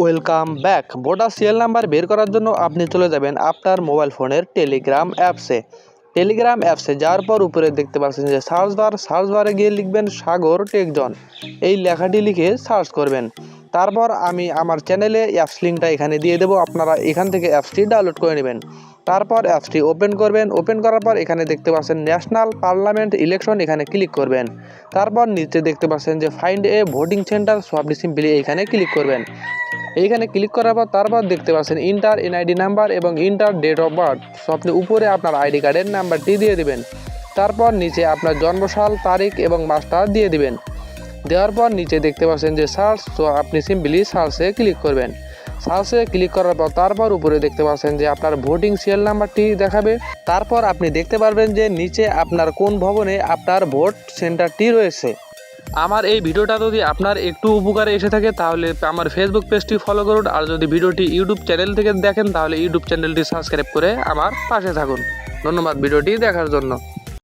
Welcome back. Voter serial number বের করার জন্য আপনি চলে যাবেন আপনার মোবাইল ফোনের টেলিগ্রাম অ্যাপসে যাওয়ার পর উপরে দেখতে পাচ্ছেন যে সার্চ বারে গিয়ে লিখবেন সাগর টেকজন। এই লেখাটি লিখে সার্চ করবেন। তারপর আমি আমার চ্যানেলে অ্যাপস লিঙ্কটা এখানে দিয়ে দেবো, আপনারা এখান থেকে অ্যাপসটি ডাউনলোড করে নেবেন। তারপর অ্যাপসটি ওপেন করবেন। ওপেন করার পর এখানে দেখতে পাচ্ছেন ন্যাশনাল পার্লামেন্ট ইলেকশন, এখানে ক্লিক করবেন। তারপর নিচে দেখতে পাচ্ছেন যে find a voting centre, so আপনি সিম্পলি এইখানে ক্লিক করবেন। এইখানে ক্লিক করার পর তারপর দেখতে পাচ্ছেন ইন্টার এনআইডি নাম্বার এবং enter date of birth, so আপনি উপরে আপনার আইডি কার্ডের নাম্বারটি দিয়ে দিবেন। তারপর নিচে আপনার জন্মসাল, তারিখ এবং মাসটা দিয়ে দিবেন। দেওয়ার পর নিচে দেখতে পাচ্ছেন যে সার্চ, সো আপনি সিম্পলি সার্চে ক্লিক করবেন। সার্চে ক্লিক করার পর তারপর উপরে দেখতে পাচ্ছেন যে আপনার ভোটিং সিরিয়াল নাম্বারটি দেখাবে। তারপর আপনি দেখতে পারবেন যে নিচে আপনার কোন ভবনে আপনার ভোট সেন্টারটি রয়েছে। আমার এই ভিডিওটা যদি আপনার একটু উপকারে এসে থাকে তাহলে আমার ফেসবুক পেজটি ফলো করুন, আর যদি ভিডিওটি ইউটিউব চ্যানেল থেকে দেখেন তাহলে ইউটিউব চ্যানেলটি সাবস্ক্রাইব করে আমার পাশে থাকুন। ধন্যবাদ ভিডিওটি দেখার জন্য।